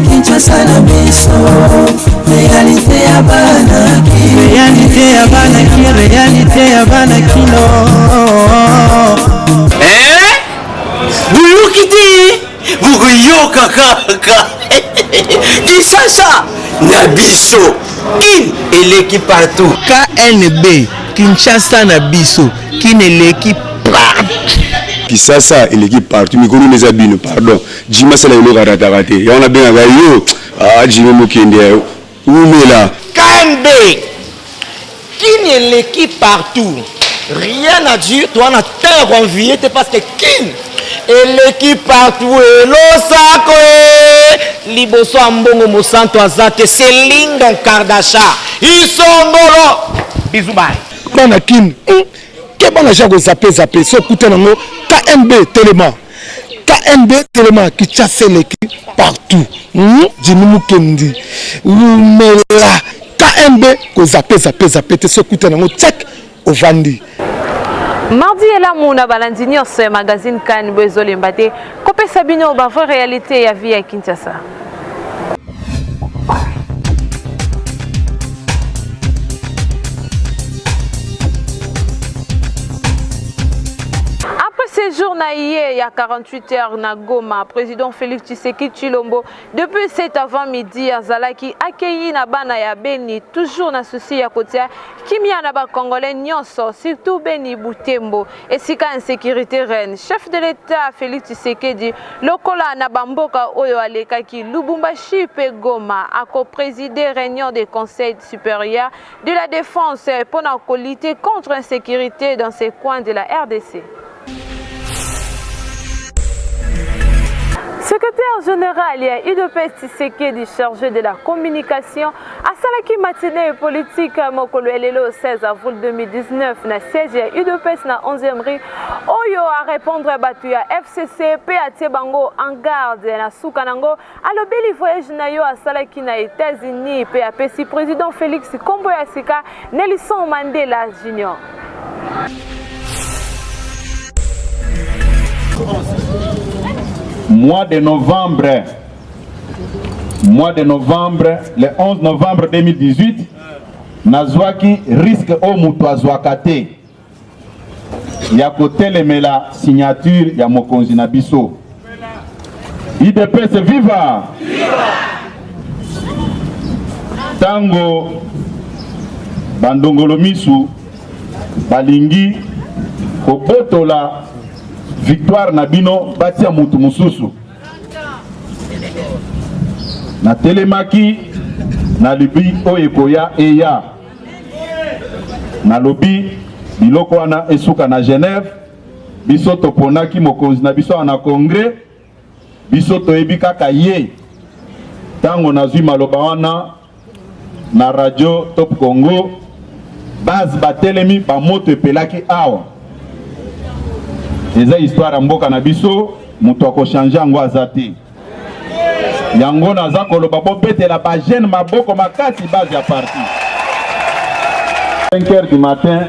Kinshasa na biso réalité ya banaki réalité ya banakino buyukiti bukuyoka kaka Kinshasa na biso kin eleki partout KNB Kinshasa na biso kin eleki partout Kinshasa eleki partout mikolo neza bino pardon Jima sala yo raté ya on a bien yo Jima mokende umela KNB kin eleki partout rien à dire toi na terre envié parce que kin eleki partout elosako liboso ambongo mosanto azate Céline Don Kardasha isongolo bisous bye bana kin ke bana jago zappé so kuta nango KNB Téléma qui chasse l'équipe partout Jimmy Mukendi umela KNB ko zappé te so kuta nango check au vandi. Mardi et la mouna balandini ce magazine kan bezole mbate kopé sabino ba vraie réalité ya vie à Kinshasa. Séjour naïe il y a 48 heures na Goma, président Félix Tshisekedi Tshilombo depuis cet avant-midi à Zalaki accueilli na bana ya Beni toujours na souci ya kotia kimia na ba congolais nyonso surtout Beni Butembo et sika insécurité reine chef de l'état Félix Tshisekedi lokola na bamboka oyo alekaki Lubumbashi pe Goma a co-présidé réunion des conseils supérieurs de la défense pour lutter contre l'insécurité dans ces coins de la RDC. Secrétaire général, il y a UDPS Tshisekedi chargé de la communication à Salaki matinée politique Mokolo Elelo 16 avril 2019 na siège ya UDPS na 11e rue Oyo à répondre à Batuya FCC PAT Bango en garde na Soukanango alobeli voyage na yo à Salaki na États-Unis PAPC président Félix Kombo Yasika Nelson Mandela Junior. Mois de novembre, le 11 novembre 2018, Nazwaki risque au Moutouazouakate. Ya koteleme la signature ya Mokonzi na biso. IDPS viva! Tango Bandongolo Misu balingi kobotola victoire Nabino batia mutu mususu na telemaki na libi oyekoya eya na lobi biloko wana esuka na Genève biso toponaki mokonzi na biso na congrès biso toyebi kaka ye tango nazwi maloba wana na radio Top Congo base batelemi ba moto epelaki awa eza histoire ya mboka na biso mutu akochange ngo azate yango naza koloba bobetela ba jeune maboko makasi base ya parti 5h du matin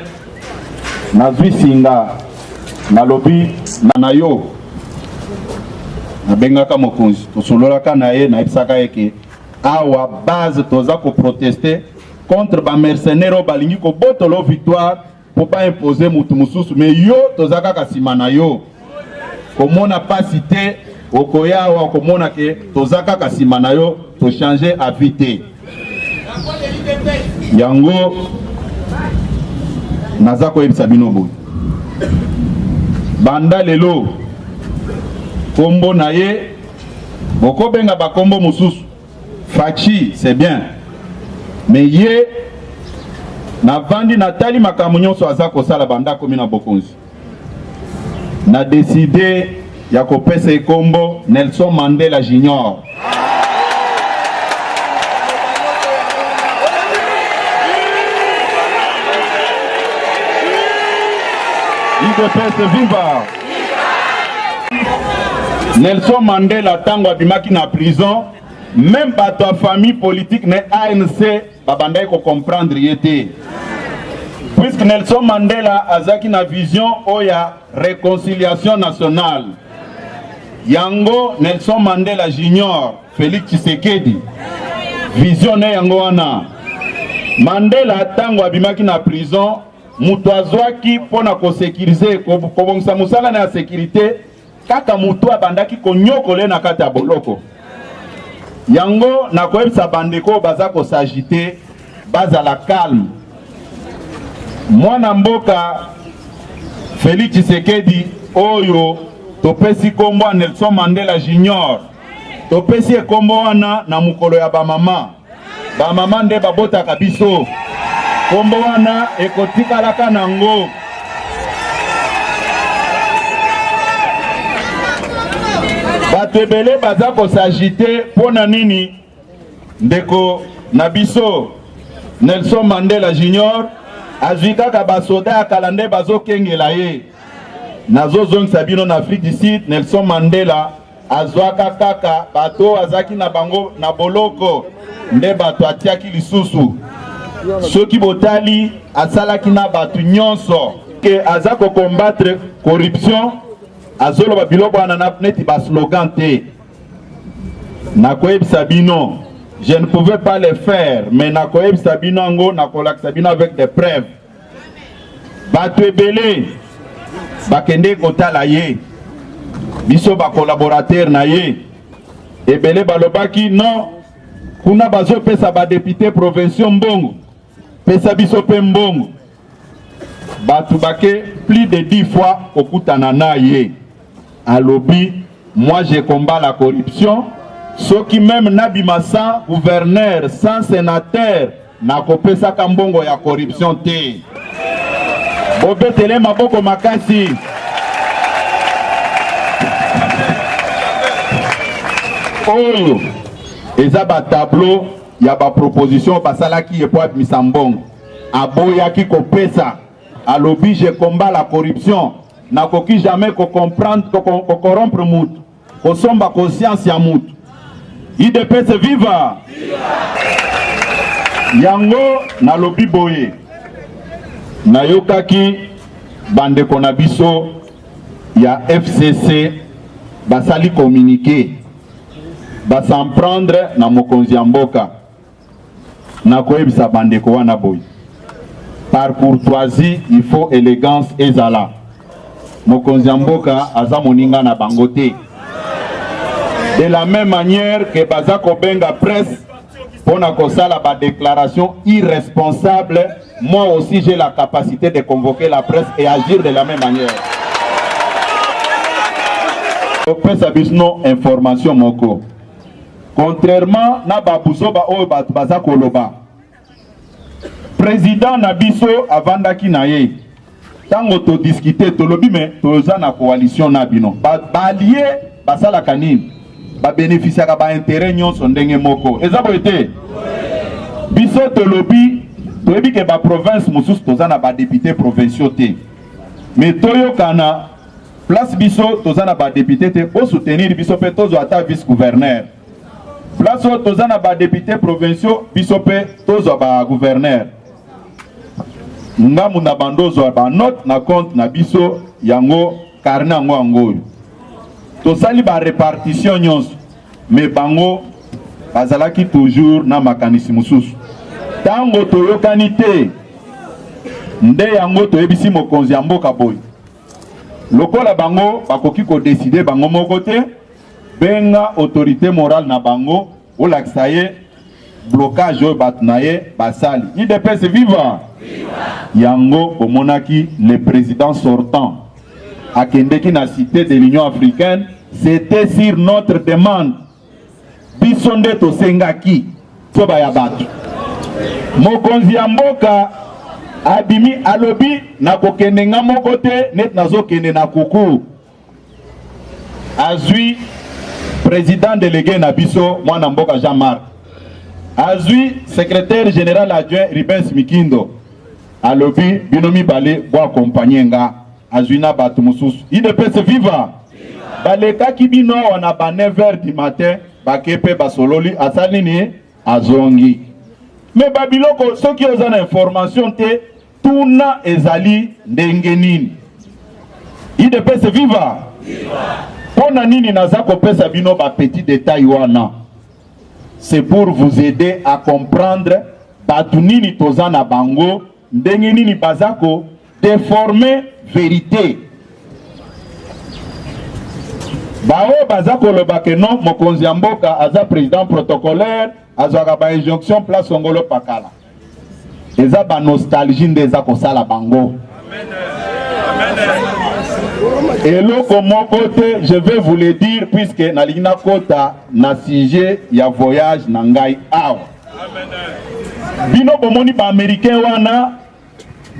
nazwi singa nalobi na yo nabengaka mokonzi tosololaka na ye nayebisaka eke awa base toza ko protester contre ba mercenaires balingi ko botolo victoire pour pas imposer mutu mususu mais yo tozaka kasima na yo komona pasi te okoya wa komona ke tozaka kasima na yo to changer avis te yango nazako yebisa bino boy banda lelo kombo na ye boko benga ba kombo mususu Fachi c'est bien mais ye na vandi natali makambo nyonso azako sala banda komi na bokonzi na décidé ya kopesa ekombo Nelson Mandela Junior. IDPS viva! Nelson Mandela tango abimaki na prison, même pas ta famille politique ne ANC babandai ko comprendre yete. puisque Nelson Mandela azaki na vision oya réconciliation nationale. Yango Nelson Mandela Junior, Félix Tshisekedi, vision ne yango wana. Mandela tango abimaki na prison, mutu azwaki pona ko sécuriser ko bongisa musala na sécurité, kaka mutu abandaki ko nyokole na kati ya boloko. Yango na koyebisa bandeko baza ko s'agiter, baza la calme. Mwana mboka Félix Tshisekedi oyo topesi kombo Nelson Mandela Junior, topesi kombo wana na mukolo ya bamama. Bamama nde babotaka biso. Kombo wana ekotikalaka nango. Bato ebele baza ko s'agiter pona nini ndeko na biso Nelson Mandela Junior azwi kaka basoda ya kala nde bazokengela ye. Nazozongisa bino na Afrique du Sud, Nelson Mandela azwaka kaka bato azaki na bango na boloko nde bato atiaki lisusu. Soki botali asalaki na bato nyonso ke aza ko combattre corruption, azoloba biloko wana na neti ba slogan te. Nakoyebisa bino, je ne pouvais pas le faire, mais nakoyebisa bino ngo nakolakisa bino avec des preuves. Bato ebele bakende kotala ye, biso ba collaborateur na ye ebele balobaki non kuna bazo pesa ba député provincial mbongo, pesa biso pe mbongo. Batu bake plus de 10 fois okutana na ye alobi moi je combat la corruption. Ceux qui même nabima sans gouverneur, sans sénateur, na kopesa kambongo ya corruption te. Bobetele maboko makasi. Oyo eza ba tableau ya ba proposition basalaki epo misambongo. Aboyaki kopesa alobi je combat la corruption. Na koki jamais ko comprendre ko corrompre mutu. Ko somba conscience ya mutu. IDPS viva! Yango na lobi boye. Na yokaki bandeko na biso ya FCC basali communiquer. Basam prendre na mokonzi ya mboka. Na koyebisa bandeko wana boye. Par courtoisie, il faut élégance ezala. Mokonzi ya mboka aza moninga na bangote. De la même manière que Bazako Benga presse pour la déclaration irresponsable, moi aussi j'ai la capacité de convoquer la presse et agir de la même manière. Presse a besoin d'information moko. Contrairement na babuzoba o Bazako loba. Président Nabiso avandaki naye. Tango to discuter to lobi me toza na coalition nabino. Ba lié basala kanini. Ba bénéficier ka ba intérêt nyonso ndenge moko. Ezabo ete. Biso to lobi to ebi ke ba province mususu toza na ba député provinciaux te. Mais toyo kana place biso toza na ba député te pour soutenir biso pe tozo ata vice gouverneur. Place toza na ba député provinciaux biso pe tozo ba gouverneur. Ngamu na bandozo ba note na compte na biso yango karna ngo angoyo. Tosali ba répartition nyonso mais bango bazalaki toujours na makanisi mususu. Tango toyokani te nde yango toyebisi mokonzi ya mboka boy. Lokola bango bakoki ko décider bango moko te, benga autorité morale na bango olakisa ye blocage oyo bato na ye basali. IDPS viva! Yango omonaki le président sortant akendeki na cité de l'Union africaine, c'était sur notre demande. Bisonde to sengaki toba ya batu. Mokonzi ya mboka abimi alobi na kokende nga moko te net nazo kende na kuku. Azui président délégué na biso mwana mboka Jean-Marc. Azui secrétaire général adjoint Ribens Mikindo. Alobi binomi bale bo accompagner nga. Azuina batu mususu. IDPS viva! Baleka kibino wana ba 9h du matin, bakepe basololi asali ni azongi. Mais babiloko soki ozana information te tuna ezali ndenge nini. IDPS viva. Pona nini naza kopesa bino ba petit détail wana. C'est pour vous aider à comprendre batu nini toza na bango, ndenge nini bazako déformer vérité. Bao bazako lobake non mokonzi ya mboka aza président protocolaire azwaka ba injonction place Songolo Pakala. Eza ba nostalgie ndeza kosala bango. Et l'autre mon côté, je vais vous le dire puisque na lina kota na sujet ya voyage na ngai awa. Bino bomoni ba américain wana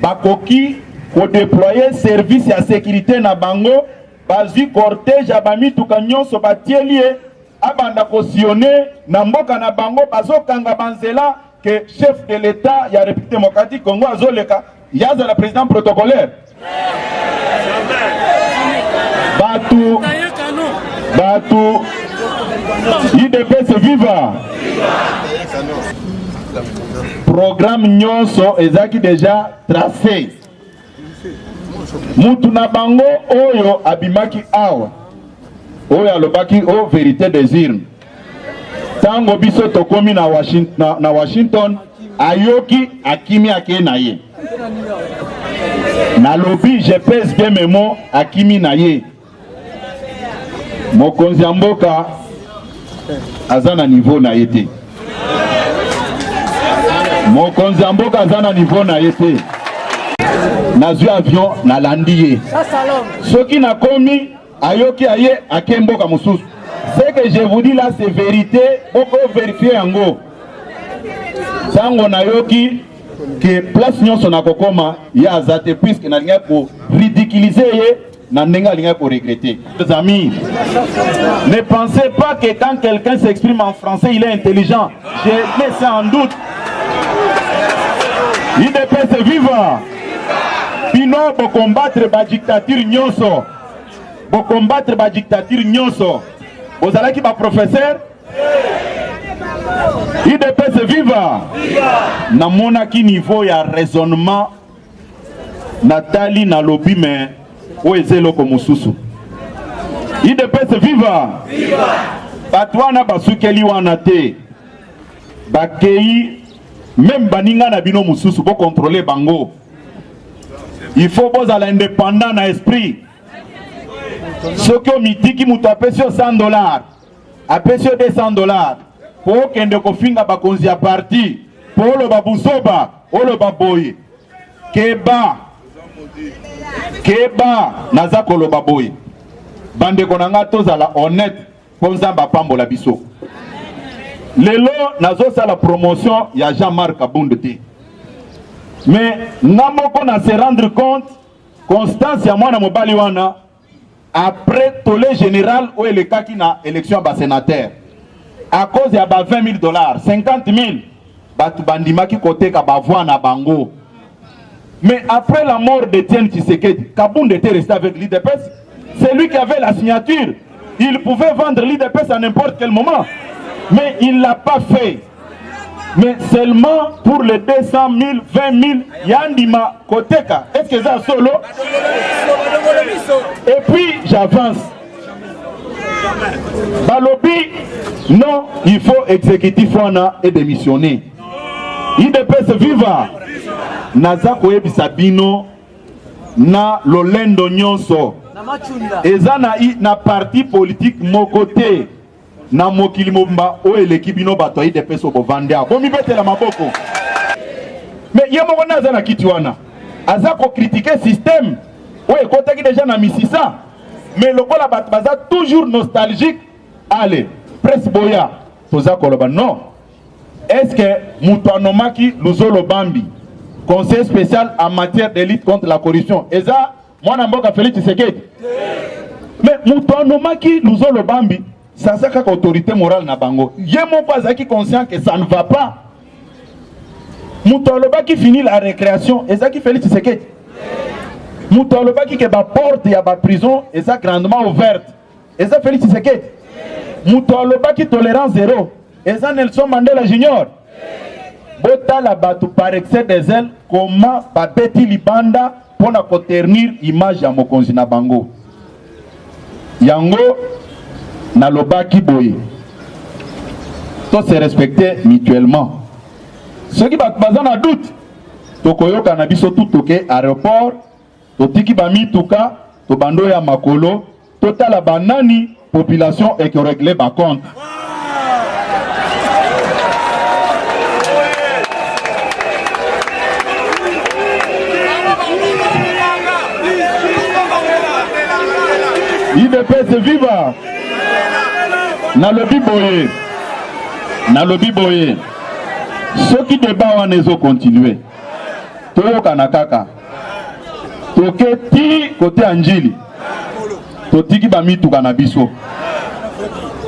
bakoki ko déployer service ya sécurité na bango, bazwi cortège abamituka nyonso batielie abanda kosionner na mboka na bango bazokanga banzela que chef de l'état ya République démocratique Congo azoleka yaza la président protocolaire. Batu IDPS viva. Programme nyonso ezaki déjà tracé. Mutu na bango oyo abimaki awa. Oyo alobaki o vérité des urnes. Tango biso tokomi na Washington ayoki akimi ake na ye. Na lobby je pèse bien mes mots akimi na ye. Mokonzi ya mboka azana niveau na yete. Mokonzi ya mboka azana niveau na yete. Nazwi avion na landiye. Soki na komi ayoki aye akemboka mususu. Ce que je vous dis là c'est vérité, boko vérifier yango. Sango na yoki que place nyonso na kokoma ya azate puisque na linga pour ridiculiser ye na nenga linga pour regretter. Les amis, ne pensez pas que quand quelqu'un s'exprime en français il est intelligent. Je mets ça en doute. IDPS viva. Bino bo combattre ba dictature nyonso. Bo combattre ba dictature nyonso. Bozalaki ba professeur. IDPS viva. Na monaki niveau ya raisonnement Nathalie na lobby mais oezelo ko mususu. IDPS viva. Batwana basukeli wana te. Bakei même baninga na bino mususu pour contrôler bango. Il faut poser l'indépendant na esprit. Ce que mitiki mutu apesio $100, apesio $200 pour kende kofinga bakonzi ya parti, pour le babusoba, ou le baboye. Keba naza kolo baboye. Bande konanga tozala honnête pour nzamba pambola biso. Lelo nazo sa la promotion ya Jean-Marc Abundete. Mais namoko na se rendre compte Constance ya mwana mobali wana après tolé général ou le kaki na élection ba sénateur à cause ya ba $20,000 $50,000 batu bandimaki côté ka ba voix na bango. Mais après la mort d'Étienne Tshisekedi, Kabund était resté avec l'IDPS. C'est lui qui avait la signature. Il pouvait vendre l'IDPS à n'importe quel moment. Mais il ne l'a pas fait. Mais seulement pour les 200 000, 20 000, Yandima Koteka. Est-ce que c'est solo? Et puis j'avance. Balobi, non, il faut exécutif et démissionner. IDPS viva. Naza koyebisa bino na lolendo nyonso. Eza na parti politique mokote. Na mokili mobimba o eleki bino bato IDPS o bovanda. Bomi betela maboko. Mais yemo naza na kiti wana. Aza ko critiquer système. O ekotaki déjà na misisa. Mais lokola bato baza toujours nostalgique. Allez, presse boya. Toza koloba non. Est-ce que mutuanomaki luzolo bambi conseil spécial en matière de lutte contre la corruption. Eza mwana mboka Félix Tshisekedi. Mais mutuanomaki luzolo bambi ça c'est une autorité morale na bango. Yemo pas qui conscient que ça ne va pas. Mutualoba qui finit la récréation, et ça qui Félix Tshisekedi. Mutualoba qui ba porte ya ba prison, et ça grandement ouverte. Et ça Félix Tshisekedi. Mutualoba qui tolérance zéro, et ça Nelson Mandela Junior. botala bato par excès des ailes comment babeti libanda pona ko ternir image ya mokonzi na bango yango nalobaki boye to se respecter mutuellement ceux qui baza na doute tokoyoka na biso tout toke aéroport totiki bamituka to bando ya makolo totala banani population et que régler ba compte IDPS viva na lobi boye ceux qui débat wana ezo continuer toyoka na kaka toke ti côté anjili totiki bamituka na biso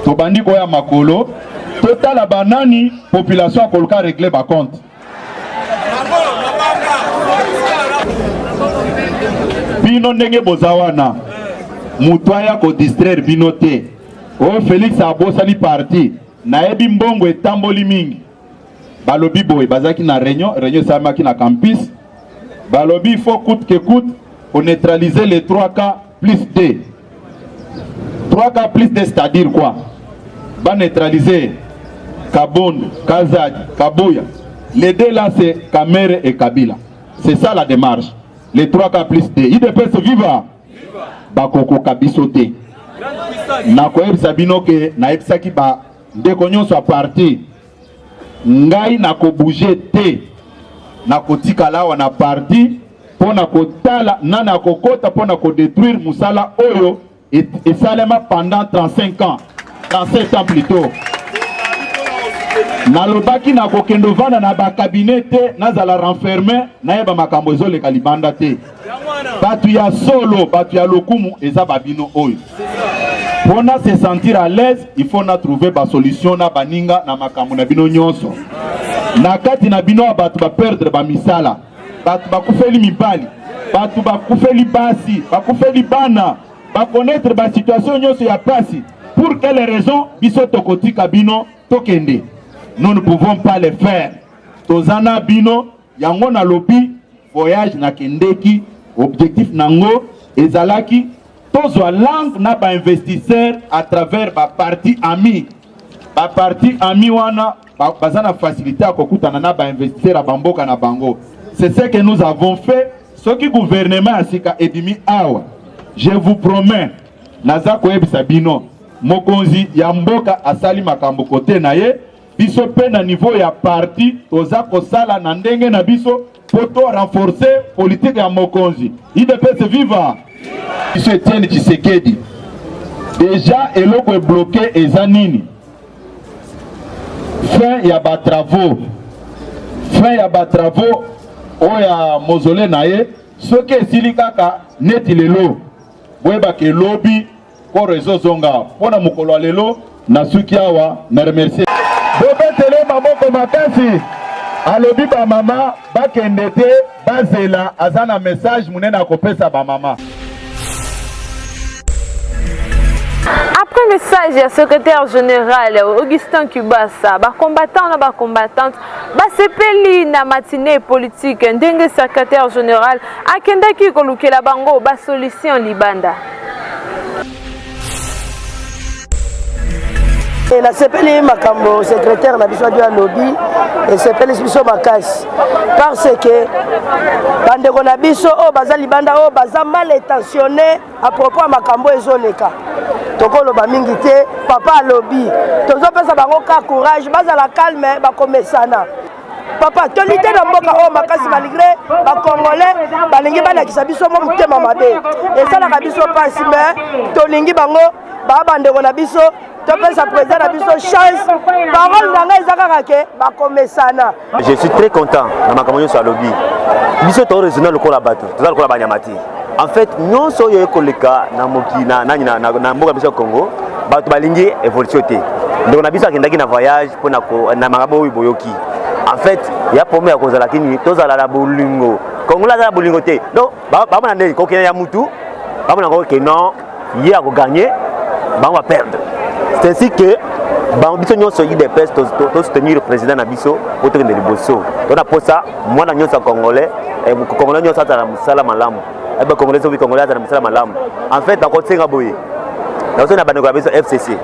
tobandi koya makolo totala banani population akoluka régler ba compte bino ndenge boza wana mutu aya kodistraire bino te oyo Félix abosani parti nayebi mbongo etamboli mingi balobi boye bazaki na réunion esalamaki na campus balobi il faut coûte que coûte pour neutraliser les 3K plus D 3K plus D c'est-à-dire quoi va neutraliser Kabonde, Kazadi, Kabuya les deux là c'est Kamere et Kabila c'est ça la démarche les 3K plus D IDPS viva bakoko kabiso te na koyebisa bino ke nayebisaki ba ndeko nyonso a parti ngai na ko bouger te na kotikala awa na parti pona kotala nana kokota pona ko détruire musala oyo esalema pendant 35 ans 37 ans plutôt nalobaki na kokendo vanda na ba cabinet te nazala renfermé nayeba makambo ezoleka libanda te batu ya solo batu ya lokumu eza babino oyo pona se sentir à l'aise il faut na trouver ba solution na baninga na makambo na bino nyonso na kati na bino batu ba perdre ba misala batu ba kufeli mibali batu ba kufeli basi ba kufeli bana ba connaître ba situation nyonso ya pasi pour quelle raison biso tokotika bino tokende nous ne pouvons pas le faire tozana bino yango na lobi voyage na kendeki objectif nango ezalaki tozwa langue na ba investisseur à travers ba parti ami wana bazana facilité à kokutana na ba investisseur a bamboka na bango c'est ce que nous avons fait ce qui gouvernement asika edimi awa je vous promets naza koyebisa bino mokonzi ya mboka asali makambo kote na ye biso pe na niveau ya parti toza kosala na ndenge na biso poto renforcer politique ya mokonzi IDPS viva biso Etienne Tshisekedi déjà eloko est bloqué eza nini fin ya ba travaux oya mausolée na ye soki esili kaka neti lelo boyeba ke lobi ko réseau zonga pona mokolo lelo na suki awa na remercier bobetele maboko makasi alobi ba mama bakende te bazela azana message munene akopesa ba mama. Après le message du secrétaire général Augustin Kubasa, combattant na combattante, sepeli na matinée politique ndenge secrétaire général akendaki kolukela bango ba solution libanda. Et la sepeli makambo secrétaire na biso ya lobby et sepeli biso makasi parce que bandeko na biso o baza libanda o baza mal intentionné à propos ya makambo ezoleka tokoloba mingi te papa lobby tozopesa bango ka courage bazala calme bakomesana papa tolite na mboka o makasi malgré bakongolais balingi balakisa biso mo motema mabe esalaka biso pasi me tolingi bango bandeko na biso topesa président na biso chance parole nanga ezaka ke bakomesana. Je suis très content na makambo nyonso ya lobby biso to raisonner lokola bato toza lokola banyamati en fait nyonso oyo ekoleka na moki na mboka biso Congo bato balingi évolution te ndeko na biso akendaki na voyage mpona na makambo oyo boyoki en fait ya problème ya kozala kini tozala na bolingo Congola azala bolingo te donc bamona ndenge kokende ya mutu bamona ngo ke non ye akogagner bango va perdre. C'est ainsi que biso nyonso IDPS to soutenir président na biso pour te de liboso to na posa mwana nyonso congolais congolais nyonso atala musala malamu eba congolais obi congolais atala musala malamu en fait encore tsenga boye na so na bandeko biso FCC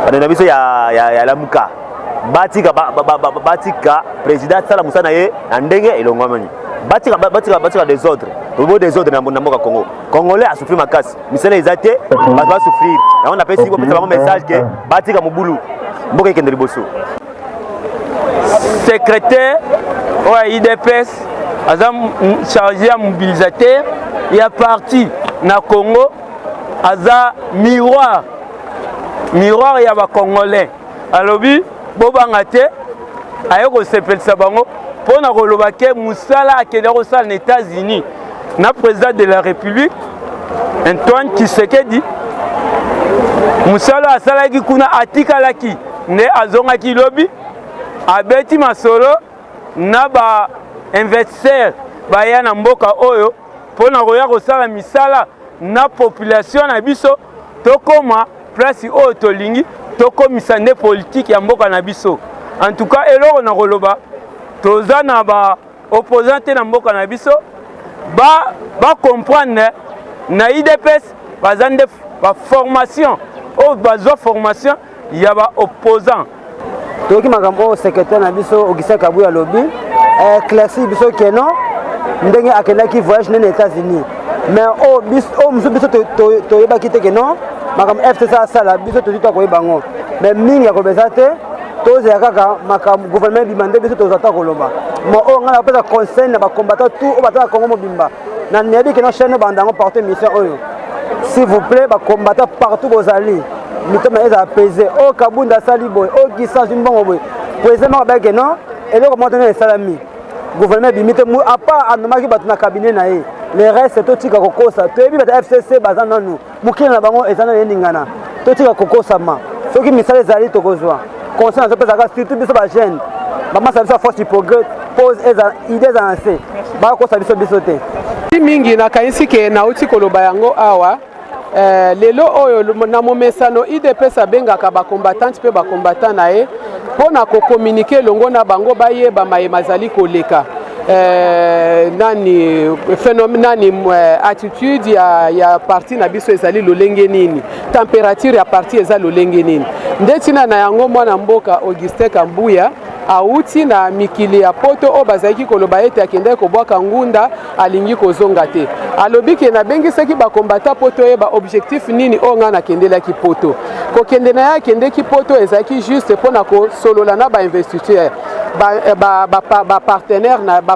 bandeko biso ya lamuka batika président sala musana ye na ndenge elongwamani batika des autres au des autres na mboka Congo congolais a souffrir makasi misala ezate ba va souffrir na on appelle si vous un message que batika mobulu mboka ikende liboso secrétaire au IDPS azam chargé à mobilisateur il a parti na Congo aza miroir ya ba congolais alobi bobangate ayoko sepelisa bango pona koloba ke musala akende kosala na États-Unis na président de la République Antoine Tshisekedi musala asalaki kuna atikalaki ne azongaki lobi abeti masolo na ba investisseur baya na mboka oyo pona koya kosala misala na population na biso tokoma place oyo tolingi tokomisa nde politique ya mboka na biso. En tout cas eloko na koloba toza na ba opposant na mboka na biso ba comprendre na IDPS bazande ba formation o bazwa formation ya ba opposant toki makambo secrétaire na biso Augustin Kabuya lobi classique biso keno ndenge akendaki voyage na États-Unis mais biso toyeba kite keno makambo FCC asala biso tozita koyeba ngo mais mingi ya kobeza te tozela kaka makambo gouvernement bimande biso tozata koloba mo o ngala pesa conseil na ba combattant tout o batala Congo mobimba na nebi keno chaîne bandango porter mission oyo s'il vous plaît ba combattant partout bozali mitoma eza apaiser o Kabunda sali boy o Gisa Zimbongo boy président ba keno eloko montana esalami gouvernement bimite mu apa anomaki batu na cabinet na ye les restes totika kokosa toyebi bata FCC baza nanu mukina na bango ezana yeningana totika kokosa ma soki misala ezali tokozwa conscience ezopesaka surtout biso ba jeune bamasa biso force du progrès pose idée avancée bakokosa biso te mingi nakanisi ke nauti koloba yango awa lelo oyo na momesano IDPS abengaka bakombatante mpe bakombatant na ye mpona kokommunike longo na bango bayeba mayema azali koleka attitude ya parti na biso ezali lolenge nini température ya parti eza lolenge nini ndetina na yango mwana mboka Augustin Kabuya auti na mikili ya poto o bazaki koloba ete akende kobwaka ngunda alingi kozonga te alobi ke na bengisaki bakombata poto ye ba objectif nini o nga na kendelaki poto kokende na ya kendeki poto ezaki juste mpona kosolola na ba investisseur ba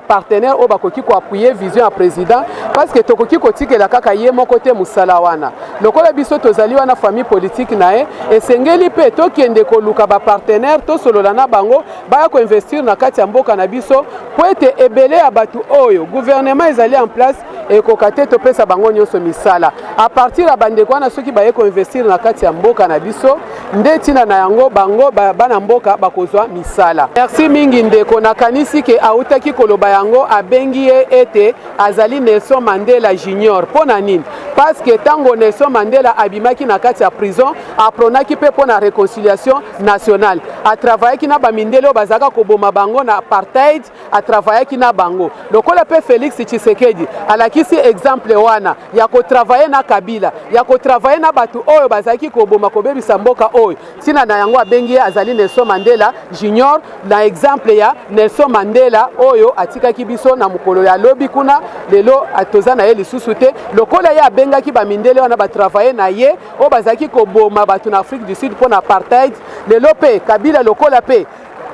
partenaire o bakoki ko appuyer vision ya président parce que tokoki kotikela kaka ye moko te musala wana lokola biso tozali wana famille politique na ye esengeli pe tokende koluka ba partenaire to solola na bango baya ko investir na kati ya mboka na biso po ete ebele ya batu oyo gouvernement ezali en place ekokate topesa bango nyonso misala a partir ya bandeko wana soki baye ko investir na kati ya mboka na biso nde tina na yango bango bana mboka bakozwa misala. Merci mingi ndeko nakanisi ke autaki koloba yango abengi ye ete azali Nelson Mandela Junior pona nini parce que tango Nelson Mandela abimaki na kati ya prison apronaki pe pona réconciliation nationale a travaillaki na bamindele bazaka koboma bango na apartheid a travaillaki na bango lokola pe Félix Tshisekedi alakisi exemple wana ya ko travailler na Kabila ya ko travailler na batu oyo bazaki koboma kobebisa mboka oyo tina na yango abengi azali Nelson Mandela Junior na exemple ya Nelson Mandela oyo atikaki biso na mukolo ya lobi kuna lelo atoza na ye lisusu te lokola ya bengaki bamindele wana ba travailler na ye o bazaki koboma batu na Afrique du Sud pour na apartheid lelo pe Kabila lokola pe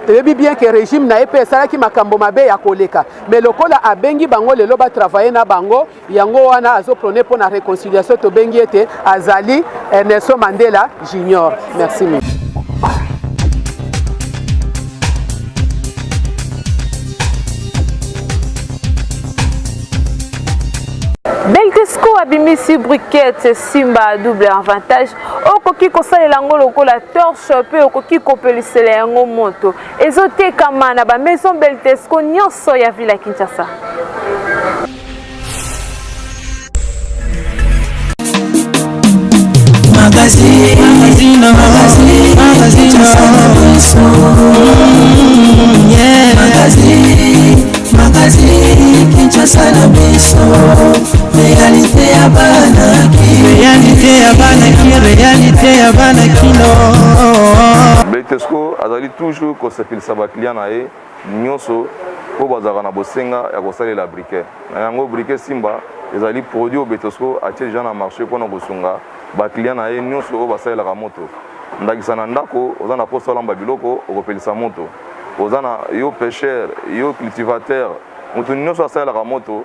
tebi bien que régime na EP salaki makambo mabe ya koleka mais lokola abengi bango lelo ba travailler na bango yango wana azo prôner pour na réconciliation to bengi ete azali Nelson Mandela Junior. Merci. Beltesco abimisi briquette simba double avantage okoki kosalela ngo lokola torche pe okoki kopelisela yango moto ezoteka na ba maison Beltesco nyonso ya ville ya Kinshasa. Magazine Kinshasa na biso réalité ya bana kino Betesco azali toujours kosepelisa bakliya na ye nyonso po bazalaka na bosenga ya kosalela briquet na yango briquet simba ezali produit oyo Betesco atie deja na marché mpona kosunga bakliya na ye nyonso oyo basalelaka moto ndakisa na ndako oza na posa olamba biloko okopelisa moto oza na yo pêcheur yo cultivateur moto nyonso asalelaka moto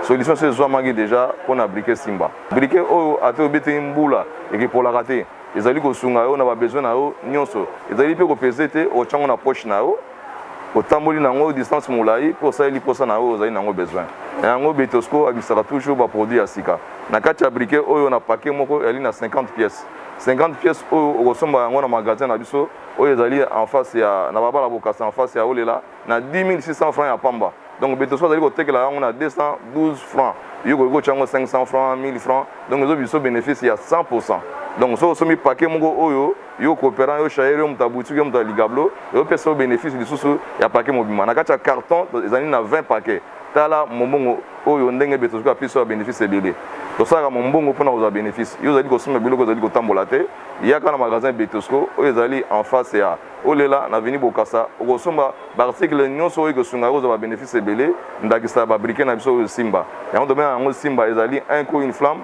solution so ezwamaki deja mpona briquet simba briquet oyo ate obeteli mbula ekipolaka te ezali kosunga yo na babesoin na yo nyonso ezali mpe kopese te otyango na poche na yo otamboli nango distance molai mpo osaleli mposa na yo ozali nango besoin na yango Betesco abisaka toujours baproduit ya sika na kati ya briquet oyo na paquet moko ezali na 50 pièces 50 pièces oyo okosomba yango na magasin na biso oyo ezali en face ya na babala bokasa en face ya olela na 10 600 francs ya pamba donc Betesco azali kotekela yango na 212 francs yo koki yango 500 francs 1000 francs donc ezo biso bénéfice ya 100%. Donc so osomi paquet moko oyo yo coopérant yo chaire yo muta boutique yo muta ligablo yo pesa au bénéfice lisusu ya paquet mobima na kati ya carton ezali na 20 paquets tala mombongo oyo ndenge Betesco apesa au bénéfice ebele tosaka mombongo mpona kozwa bénéfice yo ozali kosomba biloko ezali kotambola te yaka na magasin Betesco oyo ezali en face ya olela na veni bokasa okosomba baarticle nyonso oyo kosunga kozwa bénéfice ebele ndakisa babriquet na biso oyo simba yango tomena yango simba ezali un coup une flamme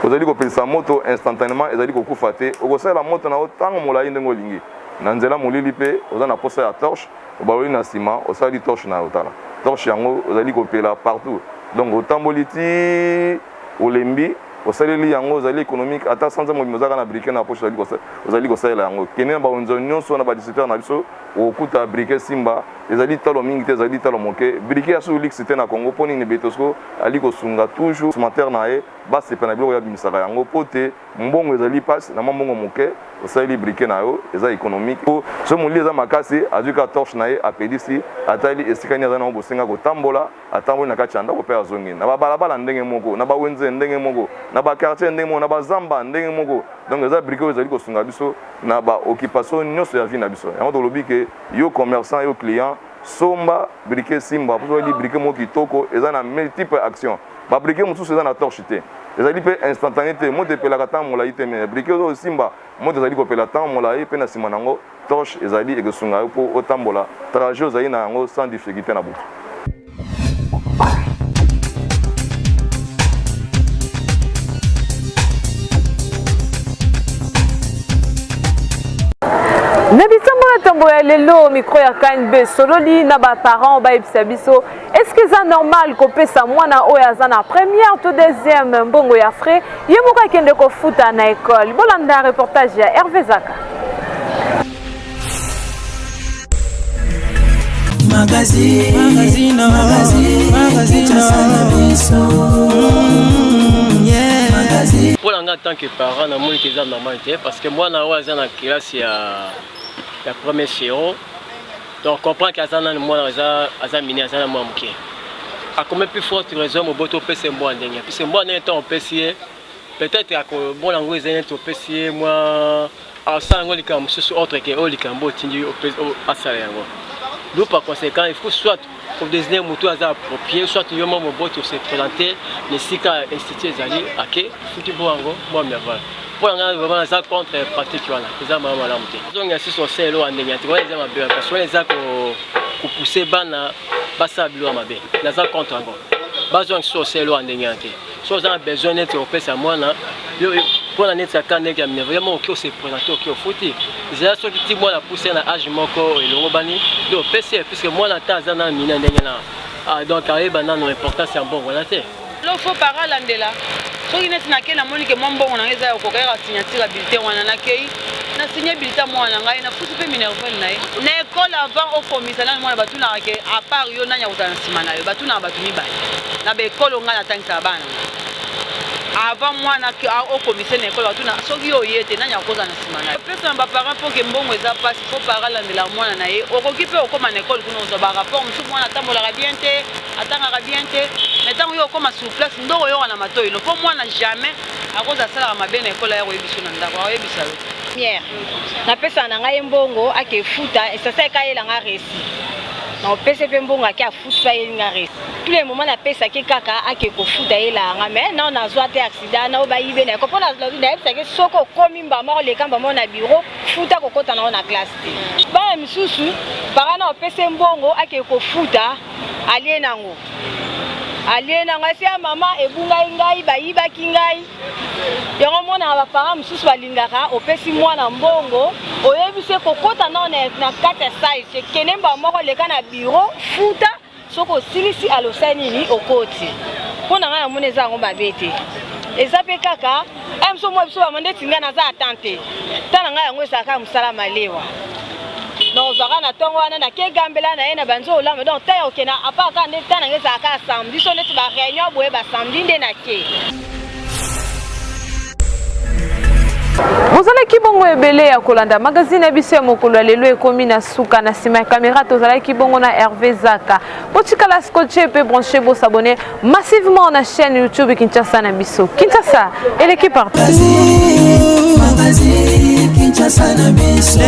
ozali kopelisa moto instantanément ezali kokufa te okosalela moto na ntango molai ndenge olingi na nzela molili mpe oza na posa ya torche obaloli na nsima osali torche na otala torche yango ozali kopela partout donc otamboli ti olembi osaleli yango ozali économique ata sanza mobima ozalaka na briquet na poche ozali kosalela yango kende na baonzo nyonso na badistributeur na biso okuta briquet simba ezali talo mingi te ezali talo moke briquet ya sous luxe te na Congo mpo nini Betesco ali kosunga toujours consommateur na ye basepa na biloko ya bimisaka yango mpo te mbongo ezali pasi na mbongo moke osaleli briquet na yo eza économique po so molili eza makasi azwika torche na ye apedisi atali esika nini aza nango bosenga kotambola atamboli na kati ya ndako mpe azongi na babalabala ndenge moko na bawenze ndenge moko na bakartier ndenge moko na bazamba ndenge moko donc eza briquet oyo ezali kosunga biso na baoccupation nyonso ya vie na biso yango tolobi ke yo commerçant yo client somba briquet simba mpo tozali briquet moko kitoko eza na multiple action babriquet mosusu eza na torche te ezali mpe instantané te moto epelaka ntango molai te mais briquet oyo simba moto ezali kopela ntango molai mpe na nsima na yango torche ezali ekosunga yo mpo otambola trajet ozali na yango sans difficulté na butu. Na bitambo na tambo ya lelo micro ya KNB sololi na ba parents ba ebisa biso est-ce que c'est normal ko pesa mwana oyo aza na première to deuxième mbongo ya frais ye moko akende ko futa na école bolanda reportage ya Hervé Zaka magazine pour en tant que parent na moni keza normal parce que moi na oyo aza na classe ya premier chéro donc comprend que aza nani mwana aza mini aza na mwa moke akome plus forte raison moboto opesa mbwa ndenge puisque mbwa ndenge ntango opesi ye peut-être akomona yango eza neti opesi ye mwa asala yango likambo mosusu autre ke oyo likambo otindi asala yango donc par conséquent il faut soit désigner moto aza approprié soit yo mwa moboto se présenter lesika institut ezali ake futi mpo yango mwa miavala pour nga vraiment ça contre pratique wana eza mama malamu te donc ya sisi oselo andenge te wana eza mabe parce que eza ko pousser bana basa bilo mabe naza contre ngo bazong sisi oselo andenge te so za besoin net opesa mwana yo pour la net ça quand ndenge ya vraiment ok se présenter ok futi eza so ki mwana pousser na âge moko elongo bani do pese puisque mwana ta za na mina ndenge na donc ayeba na no importance ya mbongo na te lo faut parler ndela soki neti nakei namoni ke mwa mbongo nanga eza ya kokayaka signature ya bulletin wana nakei na signe bulletin mwana ngai nafusi mpe minervele na ye na ekole avant okomisa nani mwana batunaka ke apart yo nani akotala na nsima na yo batunaka bato mibale na baekole ngai natangisaka bana avant mwana okomisa na ekole batuna soki yo oye te nani akozala na nsima na yo pesa na baparent mpo ke mbongo eza mpasi fo para landela mwana na ye okoki mpe okóma na ekole kuna ozwa barapport mosusu mwana atambolaka bien te atangaka bien te mais ntango yo okóma sur place ndoko oyoka na matoyi lo mpo mwana jamais akoza asalaka mabe na ekole ya koyebiso na ndako akoyebisa yo Mière. Na pesa na ngai mbongo ake futa et ça c'est ka yela nga resi. Na pesa pe mbongo ake futa pa yela resi. Tous les moments na pesa ke kaka ake ko futa yela nga mais non na zo te accident na ba yibe na ko pona na pesa ke soko komi mbama le kamba na bureau futa ko kota na classe. Ba misusu para na pesa mbongo ake ko futa aliena ngo. Aliena ngo sia mama ebunga ngai ba yiba kingai. Yango mona ba para misusu balingaka opesi mwana mbongo oyebise kokota na kata size kenemba moko leka na bureau futa soko silisi alosani ni okoti pona nga mona zango babete ezape kaka emso mo biso bamande tinga na za atante tana nga yango esaka musala malewa non zaka na tongo wana na ke gambela na ena banzo olama donc tayo kena apaka ne tana nga esaka samedi so neti ba réunion boye ba samedi nde na ke. Bozalaki bongo ebele ya kolanda magazine biso ya mokolo lelo ekomi na suka na sima ya caméra tozalaki bongo na Hervé Zaka. Pochikala scotché pe branché bo s'abonner massivement na chaîne YouTube Kinshasa na biso. Kinshasa et l'équipe partout. Kinshasa na biso.